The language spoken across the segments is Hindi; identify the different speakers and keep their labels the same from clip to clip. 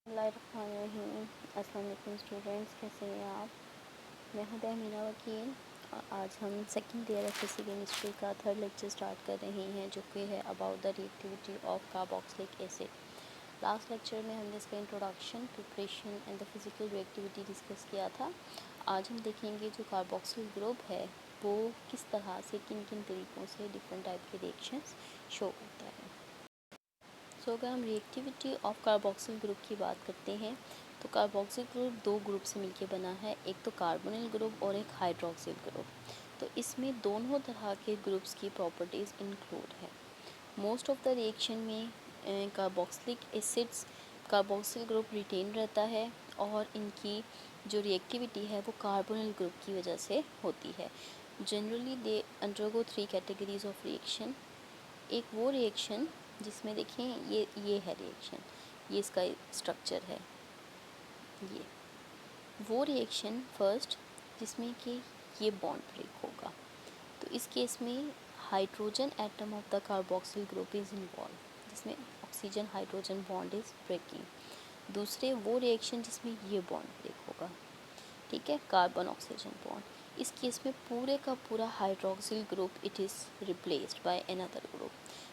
Speaker 1: अस्सलाम वालेकुम स्टूडेंट्स, कैसे हैं आप। मैं हूं तहमीना वकील। आज हम second year of physics chemistry का थर्ड लेक्चर स्टार्ट कर रहे हैं, जो कि है about the reactivity of carboxylic acid. Last lecture में हमने इसका introduction, preparation and the physical reactivity discuss किया था। आज हम देखेंगे जो कार्बोक्सिल ग्रुप है वो किस तरह से, किन किन तरीक़ों से डिफरेंट टाइप के रिएक्शंस शो होता है। अगर हम रिएक्टिविटी ऑफ कार्बोक्सिल ग्रुप की बात करते हैं तो कार्बोक्सिल ग्रुप दो ग्रुप से मिलकर बना है, एक तो कार्बोनिल ग्रुप और एक हाइड्रोक्सिल ग्रुप। तो इसमें दोनों तरह के ग्रुप्स की प्रॉपर्टीज़ इंक्लूड है। मोस्ट ऑफ द रिएक्शन में कार्बोक्सिल ग्रुप रिटेन रहता है और इनकी जो रिएक्टिविटी है वो कार्बोनिल ग्रुप की वजह से होती है। Generally they undergo 3 categories of reaction. एक वो रिएक्शन जिसमें देखें ये है रिएक्शन, ये इसका स्ट्रक्चर है, ये वो रिएक्शन फर्स्ट जिसमें कि ये बॉन्ड ब्रेक होगा। तो इस केस में hydrogen atom of the carboxyl group is involve, जिसमें oxygen hydrogen bond is breaking. दूसरे वो रिएक्शन जिसमें ये बॉन्ड ब्रेक होगा, ठीक है, कार्बन ऑक्सीजन बॉन्ड। इस केस में पूरे का पूरा hydroxyl group it is replaced by another group.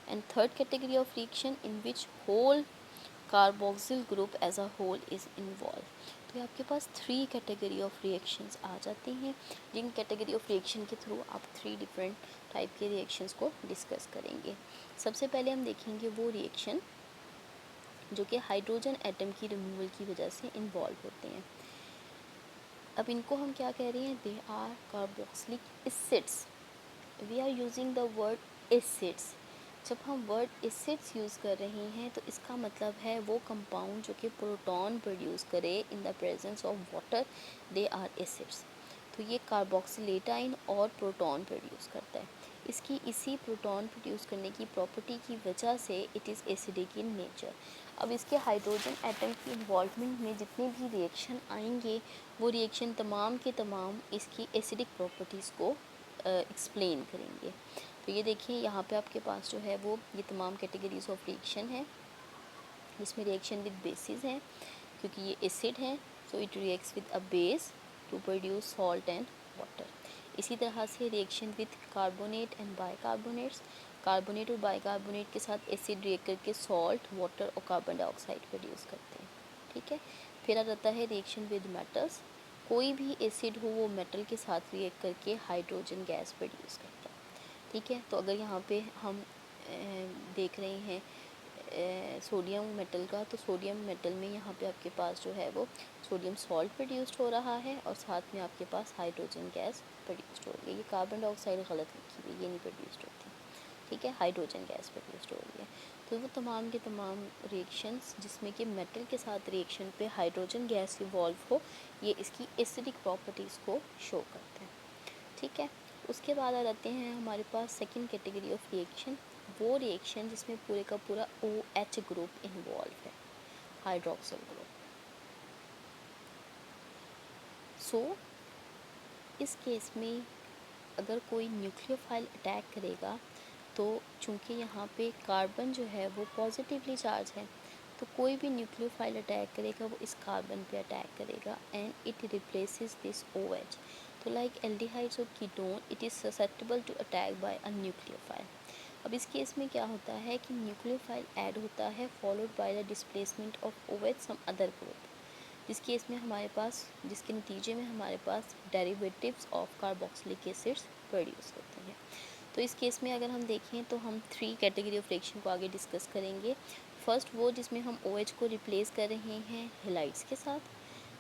Speaker 1: And third category of reaction in which whole carboxyl group as a whole is involve. तो आपके पास 3 कैटेगरी ऑफ रिएक्शंस आ जाते हैं, जिन कैटेगरी ऑफ रिएक्शन के थ्रू आप 3 डिफरेंट टाइप के रिएक्शंस को डिस्कस करेंगे। सबसे पहले हम देखेंगे वो रिएक्शन जो कि हाइड्रोजन एटम की रिमूवल की वजह से इन्वॉल्व होते हैं। अब इनको हम क्या कह रहे हैं, they are carboxylic acids. We are using the word acids. जब हम वर्ड एसिड्स यूज़ कर रहे हैं तो इसका मतलब है वो कंपाउंड जो कि प्रोटॉन प्रोड्यूस करे in the presence of water, they are acids. तो ये कार्बोक्सिलेटाइन और प्रोटॉन प्रोड्यूस करता है। इसकी इसी प्रोटॉन प्रोड्यूस करने की प्रॉपर्टी की वजह से it is acidic in nature. अब इसके हाइड्रोजन एटम की इन्वॉल्वमेंट में जितने भी रिएक्शन आएंगे वो रिएक्शन तमाम के तमाम इसकी एसिडिक प्रॉपर्टीज़ को एक्सप्लेन करेंगे। तो ये देखिए यहाँ पे आपके पास जो है वो ये तमाम कैटेगरीज ऑफ रिएक्शन है, जिसमें रिएक्शन विद बेसिस हैं, क्योंकि ये एसिड हैं so it reacts with a base to produce salt and water. इसी तरह से reaction with carbonate and bicarbonates, carbonate और बाइकार्बोनेट के साथ एसिड रिएक्ट करके सॉल्ट, वाटर और कार्बन डाइऑक्साइड प्रोड्यूस करते हैं, ठीक है। फिर आ जाता है रिएक्शन विद मेटल्स। कोई भी एसिड हो वो मेटल के साथ रिएक्ट करके हाइड्रोजन गैस प्रोड्यूस करता है, ठीक है। तो अगर यहाँ पे हम देख रहे हैं सोडियम मेटल का, तो सोडियम मेटल में यहाँ पे आपके पास जो है वो सोडियम सॉल्ट प्रोड्यूस्ड हो रहा है और साथ में आपके पास हाइड्रोजन गैस प्रोड्यूस्ड हो रही है। ये कार्बन डाइऑक्साइड गलत लिखी हुई, ये नहीं प्रोड्यूस्ड होती, ठीक है, हाइड्रोजन गैस प्रोड्यूस्ड हो रही है। तो वो तमाम के तमाम रिएक्शंस जिसमें कि मेटल के साथ रिएक्शन पे हाइड्रोजन गैस इवॉल्व हो, ये इसकी एसिडिक प्रॉपर्टीज़ को शो करते हैं, ठीक है। उसके बाद आ जाते हैं हमारे पास सेकंड कैटेगरी ऑफ रिएक्शन, वो रिएक्शन जिसमें पूरे का पूरा OH ग्रुप इन्वॉल्व है, हाइड्रोक्सिल ग्रुप। सो इस केस में अगर कोई न्यूक्लियोफाइल अटैक करेगा तो चूँकि यहाँ पे कार्बन जो है वो पॉजिटिवली चार्ज है, तो कोई भी न्यूक्लियोफाइल अटैक करेगा वो इस कार्बन पे अटैक करेगा and it replaces this OH। तो लाइक एल्डिहाइड्स और ketone, it is susceptible to attack by a nucleophile. अब इस केस में क्या होता है कि न्यूक्लियोफाइल ऐड होता है followed by the displacement of OH some other group, जिस केस में हमारे पास, जिसके नतीजे में हमारे पास derivatives of carboxylic acids produce होते हैं। तो इस केस में अगर हम देखें तो हम 3 कैटेगरी ऑफ रिएक्शन को आगे डिस्कस करेंगे। फर्स्ट वो जिसमें हम OH को रिप्लेस कर रहे हैं हेलाइड्स के साथ,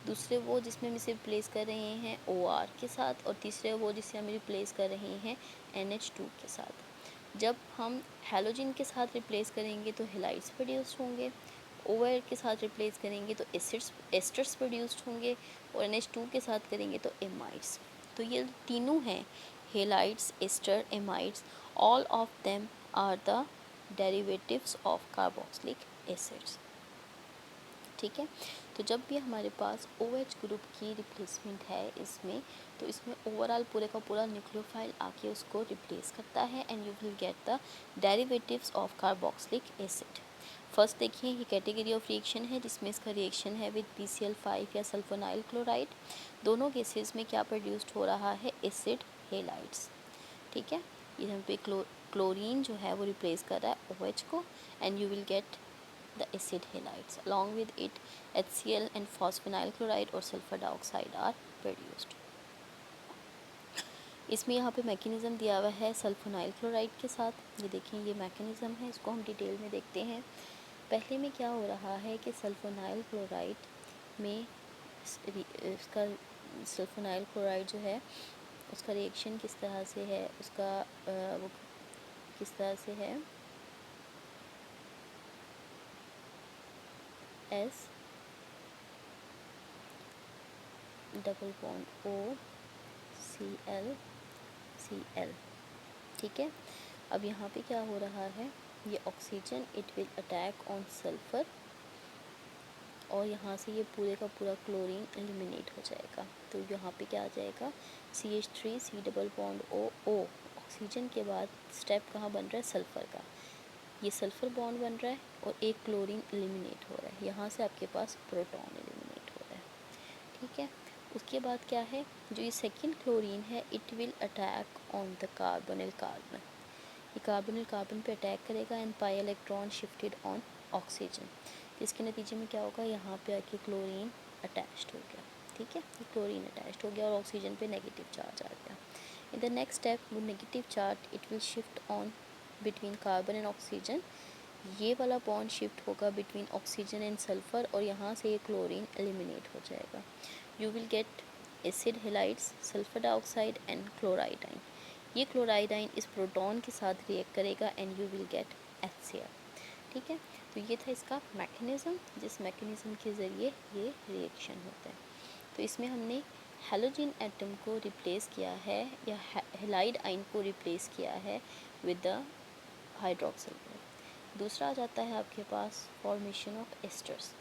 Speaker 1: दूसरे वो जिसमें हम इसे रिप्लेस कर रहे हैं OR के साथ, और तीसरे वो जिसे हम रिप्लेस कर रहे हैं NH2 के साथ। जब हम हैलोजन के साथ रिप्लेस करेंगे तो हेलाइड्स प्रोड्यूस होंगे, OR के साथ रिप्लेस करेंगे तो एस्टर्स प्रोड्यूस्ड होंगे, और NH2 के साथ करेंगे तो एमाइड्स। तो ये तीनों हैं, halides, ester, amides, all of them are the derivatives of carboxylic acids, ठीक है। तो जब भी हमारे पास OH ग्रुप की रिप्लेसमेंट है इसमें, तो इसमें ओवरऑल पूरे का पूरा न्यूक्लियोफाइल आके उसको रिप्लेस करता है and you will get the derivatives of carboxylic acid. First देखिए ये कैटेगरी ऑफ रिएक्शन है जिसमें इसका रिएक्शन है विद PCl5 या सल्फोनाइल क्लोराइड। दोनों केसेस में क्या प्रोड्यूस्ड हो रहा है, एसिड हेलाइड्स। ठीक है, ये यहाँ पे क्लोरीन जो है वो रिप्लेस कर रहा है OH को, and you will get the acid halides along with it HCl and phosphoryl chloride और सल्फर डाइऑक्साइड आर प्रोड्यूस्ड। इसमें यहाँ पे मैकेनिज़्म दिया हुआ है सल्फोनाइल क्लोराइड के साथ। ये देखें ये मैकेनिज़्म है, इसको हम डिटेल में देखते हैं। पहले में क्या हो रहा है कि सल्फोनाइल क्लोराइड में इसका सल्फोनाइल क्लोराइड जो है उसका रिएक्शन किस तरह से है, उसका वो किस तरह से है, S double bond O Cl। ठीक है, अब यहाँ पे क्या हो रहा है, ये oxygen it will attack on sulphur और यहाँ से ये पूरे का पूरा क्लोरीन एलिमिनेट हो जाएगा। तो यहाँ पे क्या आ जाएगा, CH3 C double bond O oxygen के बाद स्टेप कहाँ बन रहा है, सल्फ़र का। ये सल्फ़र बॉन्ड बन रहा है और एक क्लोरीन एलिमिनेट हो रहा है, यहाँ से आपके पास प्रोटॉन एलिमिनेट हो रहा है। ठीक है, उसके बाद क्या है, जो ये सेकंड क्लोरीन है it will attack on the carbonyl carbon. ये कार्बोनिल कार्बन पे अटैक करेगा and pi electron shifted on oxygen. इसके नतीजे में क्या होगा, यहाँ पे आके क्लोरीन अटैच्ड हो गया। ठीक है, ये क्लोरीन अटैच्ड हो गया और ऑक्सीजन पे नेगेटिव चार्ज आ गया। इन द नेक्स्ट स्टेप वो negative charge it will shift on between carbon and oxygen. ये वाला बॉन्ड शिफ्ट होगा बिटवीन ऑक्सीजन एंड सल्फ़र और यहाँ से ये क्लोरीन एलिमिनेट हो जाएगा। You will get acid halides, sulphur dioxide and chloride ion. ये क्लोराइडाइन इस प्रोटॉन के साथ रिएक्ट करेगा and you will get HCl। ठीक है, तो ये था इसका मैकेनिज़्म, जिस मैकेनिज़्म के ज़रिए ये रिएक्शन होता है। तो इसमें हमने हेलोजन एटम को रिप्लेस किया है या हेलाइड आइन को रिप्लेस किया है विद द हाइड्रोक्सिल ग्रुप। दूसरा आ जाता है आपके पास फॉर्मेशन ऑफ एस्टर्स।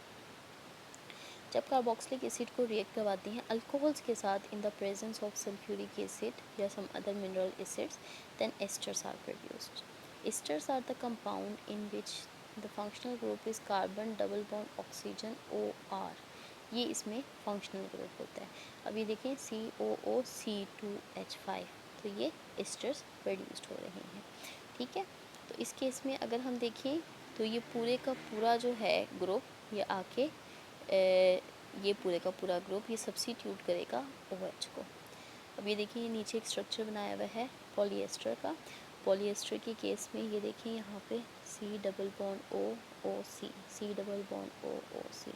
Speaker 1: जब कार्बोक्सिलिक एसिड को रिएक्ट करवाते हैं अल्कोहल्स के साथ in the presence of sulphuric acid या some other mineral acids, then esters are produced. Esters are the compound in which the functional group is carbon double bond oxygen OR। ये इसमें फंक्शनल ग्रुप होता है। अब ये देखें COOC2H5, तो ये एस्टर्स प्रोड्यूस्ड हो रहे हैं। ठीक है, तो इस केस में अगर हम देखें तो ये पूरे का पूरा जो है ग्रुप ये आके ये पूरे का पूरा ग्रुप ये सब्स्टिट्यूट करेगा OH को। अब ये देखिए नीचे एक स्ट्रक्चर बनाया हुआ है पॉलीएस्टर का। पॉलीएस्टर के केस में ये देखिए यहाँ पे C double bond OOC, C double bond OOC,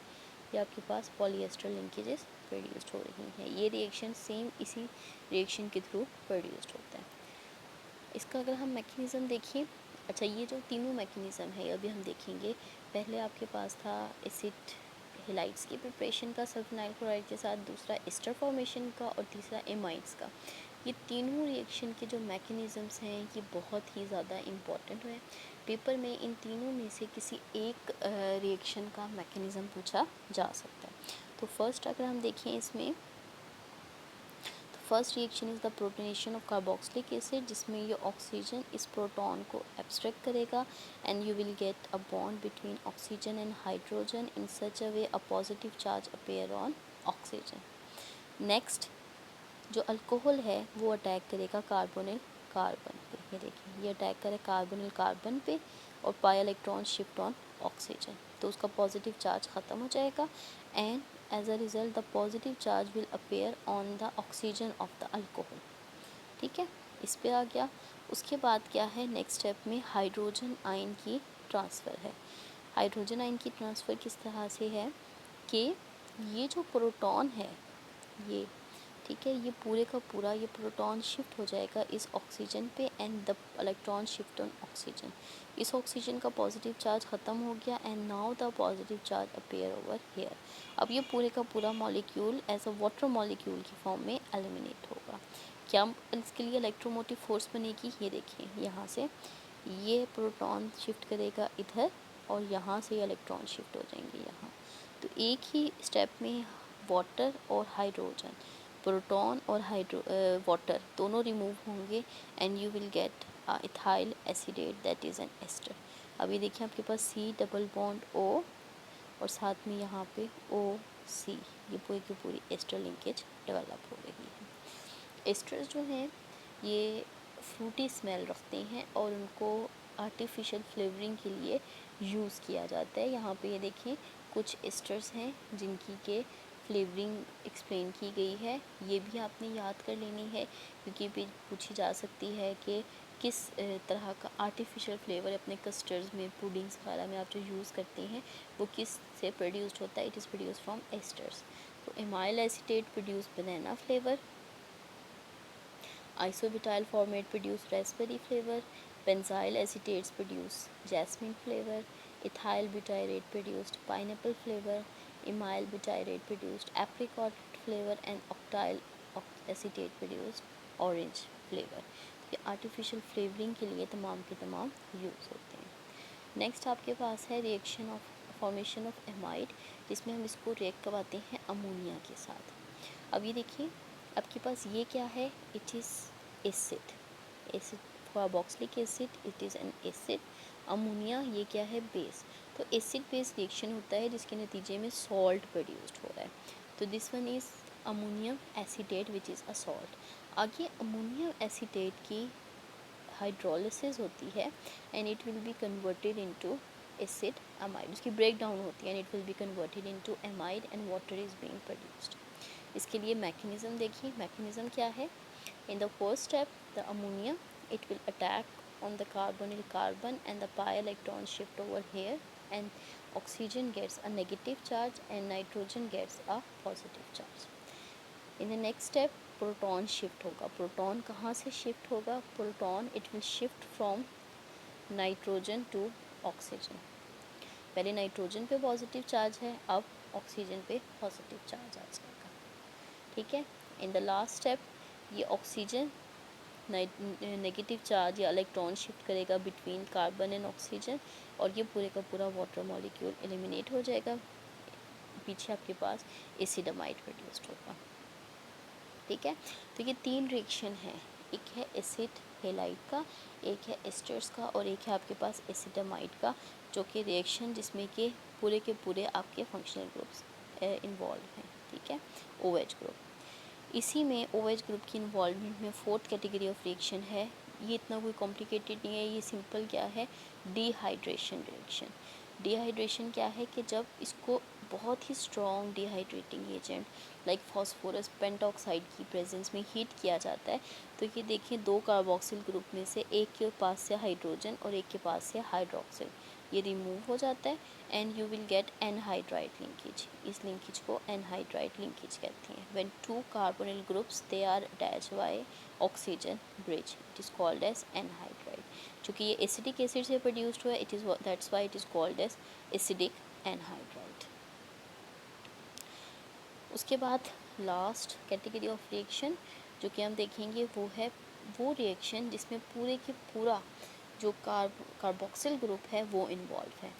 Speaker 1: ये आपके पास पॉलीएस्टर लिंकेजेस प्रोड्यूस्ड हो रही हैं। ये रिएक्शन सेम इसी रिएक्शन के थ्रू प्रोड्यूस्ड होता है। इसका अगर हम मैकेनिज़्म देखें, अच्छा ये जो तीनों मैकेनिज़्म है अभी हम देखेंगे। पहले आपके पास था एसिड हेलाइड्स की प्रिपरेशन का सल्फोनाइल क्लोराइड के साथ, दूसरा एस्टर फॉर्मेशन का और तीसरा एमाइड्स का। ये तीनों रिएक्शन के जो मैकेनिज़म्स हैं ये बहुत ही ज़्यादा इम्पॉर्टेंट हैं। पेपर में इन तीनों में से किसी एक रिएक्शन का मैकेनिज़्म पूछा जा सकता है। तो फर्स्ट अगर हम देखें इसमें, first reaction is the protonation of carboxylic acid, जिसमें ये ऑक्सीजन इस प्रोटॉन को एब्स्ट्रैक्ट करेगा and you will get a bond between oxygen and hydrogen in such a way a positive charge appear on oxygen. Next जो अल्कोहल है वो अटैक करेगा कार्बोनिल कार्बन पे। ये देखिए ये अटैक करे कार्बोनिल कार्बन पे और pi electron shift on oxygen, तो उसका पॉजिटिव चार्ज ख़त्म हो जाएगा and as a result the positive charge will appear on the oxygen of the alcohol। ठीक है, इस पे आ गया। उसके बाद क्या है, नेक्स्ट स्टेप में हाइड्रोजन आयन की ट्रांसफ़र है। हाइड्रोजन आयन की ट्रांसफ़र किस तरह से है कि ये जो प्रोटॉन है ये, ठीक है, ये पूरे का पूरा ये प्रोटॉन शिफ्ट हो जाएगा इस ऑक्सीजन पे and the electron shift on oxygen. इस ऑक्सीजन का पॉजिटिव चार्ज ख़त्म हो गया and now the positive charge appear over here. अब ये पूरे का पूरा molecule as a water molecule की फॉर्म में एलिमिनेट होगा। क्या इसके लिए इलेक्ट्रोमोटिव फोर्स बनेगी, ये देखिए यहाँ से ये प्रोटॉन शिफ्ट करेगा इधर और यहाँ से इलेक्ट्रॉन शिफ्ट हो जाएंगे यहाँ। तो एक ही स्टेप में वाटर और हाइड्रोजन, प्रोटॉन और वाटर दोनों रिमूव होंगे and you will get ethyl acetate that is an ester. अभी देखिए आपके पास C डबल बॉन्ड O और साथ में यहाँ पे OC, ये पूरी की पूरी एस्टर लिंकेज डेवलप हो रही है। एस्टर्स जो हैं ये फ्रूटी स्मेल रखते हैं और उनको आर्टिफिशियल फ्लेवरिंग के लिए यूज़ किया जाता है। यहाँ पे ये देखिए कुछ एस्टर्स हैं जिनकी के फ्लेवरिंग एक्सप्लेन की गई है, ये भी आपने याद कर लेनी है क्योंकि भी पूछी जा सकती है कि किस तरह का आर्टिफिशियल फ्लेवर अपने कस्टर्ड्स में, पुडिंग्स वगैरह में आप जो यूज़ करते हैं वो किस से प्रोड्यूस्ड होता है। It is produced from asters. तो amyl acetate produce banana flavour, isobutyl formate produce raspberry flavor, benzyl acetates produce jasmine flavor, ethyl butyrate produced pineapple flavor, amyl butyrate produced apricot flavor and octyl acetate produced orange flavor। ये आर्टिफिशियल फ्लेवरिंग के लिए तमाम के तमाम यूज़ होते हैं। नेक्स्ट आपके पास है reaction of formation of amide, जिसमें हम इसको रिएक्ट करवाते हैं अमोनिया के साथ। अब ये देखिए आपके पास ये क्या है, it is acid, acid carboxylic acid, it is an acid. Ammonia ये क्या है, बेस। तो एसिड बेस रिएक्शन होता है जिसके नतीजे में सॉल्ट प्रोड्यूस्ड हो रहा है। तो this one is ammonium acetate which is a salt. आगे अमोनियम एसीटेट की हाइड्रोलिसिस होती है and it will be converted into acid amide, उसकी ब्रेक डाउन होती है and it will be converted into amide and water is being produced. इसके लिए मैकेनिज़्म देखिए, मैकेनिज़्म क्या है। In the first step the ammonia it will attack on the carbonyl carbon and the pi electron shift over here and oxygen gets a negative charge and nitrogen gets a positive charge. In the next step proton shift होगा। प्रोटॉन कहाँ से शिफ्ट होगा, proton it will shift from nitrogen to oxygen. पहले नाइट्रोजन पे पॉजिटिव चार्ज है, अब ऑक्सीजन पे पॉजिटिव चार्ज आ जाएगा, ठीक है। इन द लास्ट स्टेप ये ऑक्सीजन नेगेटिव चार्ज या इलेक्ट्रॉन शिफ्ट करेगा बिटवीन कार्बन एंड ऑक्सीजन और ये पूरे का पूरा वाटर मॉलिक्यूल एलिमिनेट हो जाएगा। पीछे आपके पास एसिडमाइड प्रोड्यूस्ड होगा, ठीक है। तो ये तीन रिएक्शन हैं, एक है एसिड हेलाइड का, एक है एस्टर्स का और एक है आपके पास एसिडमाइड का, जो कि रिएक्शन जिसमें के पूरे आपके फंक्शनल ग्रुप्स इन्वॉल्व हैं, ठीक है। OH ग्रुप, इसी में OH ग्रुप की इन्वॉल्वमेंट में फोर्थ कैटेगरी ऑफ रिएक्शन है। ये इतना कोई कॉम्प्लिकेटेड नहीं है, ये सिंपल क्या है, डिहाइड्रेशन रिएक्शन। डिहाइड्रेशन क्या है कि जब इसको बहुत ही strong dehydrating agent like phosphorus pentoxide की प्रेजेंस में हीट किया जाता है, तो ये देखिए दो कार्बोक्सिल ग्रुप में से एक के पास से हाइड्रोजन और एक के पास से हाइड्रोक्सिल, ये रिमूव हो जाता है and you will get anhydride linkage. इस लिंकेज को एनहाइड्राइड लिंकेज कहते हैं। When two carbonyl groups they are attached by oxygen bridge, it is called as anhydride. चूँकि ये एसिडिक एसिड से प्रोड्यूस्ड हुआ है, it is that's why it is called as acidic anhydride. उसके बाद लास्ट कैटेगरी ऑफ रिएक्शन जो कि हम देखेंगे वो है वो रिएक्शन जिसमें पूरे के पूरा जो कार्बोक्सिल ग्रुप है वो इन्वॉल्व है।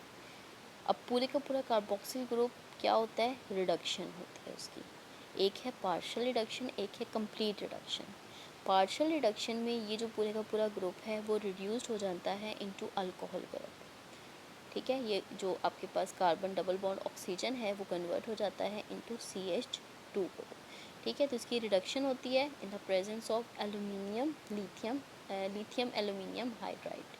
Speaker 1: अब पूरे का पूरा कार्बोक्सिल ग्रुप क्या होता है, रिडक्शन होती है उसकी। एक है पार्शियल रिडक्शन, एक है कंप्लीट रिडक्शन। पार्शियल रिडक्शन में ये जो पूरे का पूरा ग्रुप है वो रिड्यूस्ड हो जाता है इनटू अल्कोहल ग्रुप, ठीक है। ये जो आपके पास कार्बन डबल बॉन्ड ऑक्सीजन है वो कन्वर्ट हो जाता है इनटू CH2 ग्रुप, ठीक है। तो इसकी रिडक्शन होती है इन the presence of aluminium lithium aluminium hydride,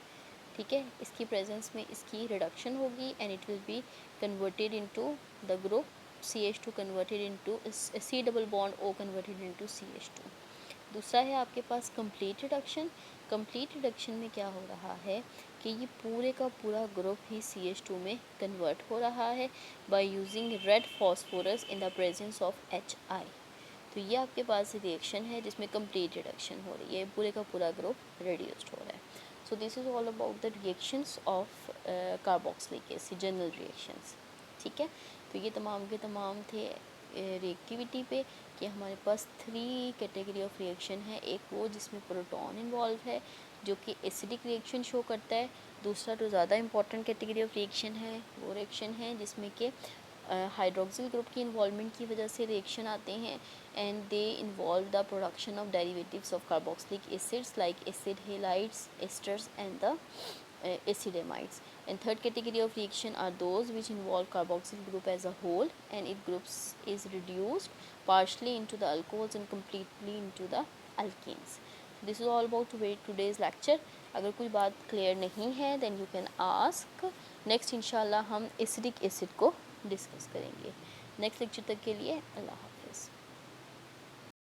Speaker 1: ठीक है। इसकी प्रेजेंस में इसकी रिडक्शन होगी and it will be converted into the group CH2 converted into C double bond O converted into CH2। दूसरा है आपके पास कंप्लीट रिडक्शन। कंप्लीट रिडक्शन में क्या हो रहा है कि ये पूरे का पूरा ग्रुप ही CH2 में कन्वर्ट हो रहा है by using red phosphorus in the presence of HI। तो ये आपके पास रिएक्शन है जिसमें कंप्लीट रिडक्शन हो रही है, पूरे का पूरा ग्रुप रिड्यूस्ड हो रहा है। So this is all about the reactions of carboxylic acid, general reactions, ठीक है। तो ये तमाम के तमाम थे रिएक्टिविटी पे कि हमारे पास 3 कैटेगरी ऑफ रिएक्शन है। एक वो जिसमें प्रोटॉन इन्वॉल्व है जो कि एसिडिक रिएक्शन शो करता है। दूसरा जो ज़्यादा इंपॉर्टेंट कैटेगरी ऑफ रिएक्शन है वो रिएक्शन है जिसमें कि हाइड्रोक्सिल ग्रुप की इन्वॉल्वमेंट की वजह से रिएक्शन आते हैं and they involve the production of derivatives of carboxylic acids like acid halides, asters and the acetamides. And third category of reaction are those which involve carboxyl group as a whole, and its groups is reduced partially into the alcohols and completely into the alkenes. This is all about today's lecture. अगर कोई बात क्लियर नहीं है then you can ask. Next इंशाल्लाह हम एसिडिक एसिड को डिस्कस करेंगे. नेक्स्ट लेक्चर तक के लिए अल्लाह हाफ़िज़.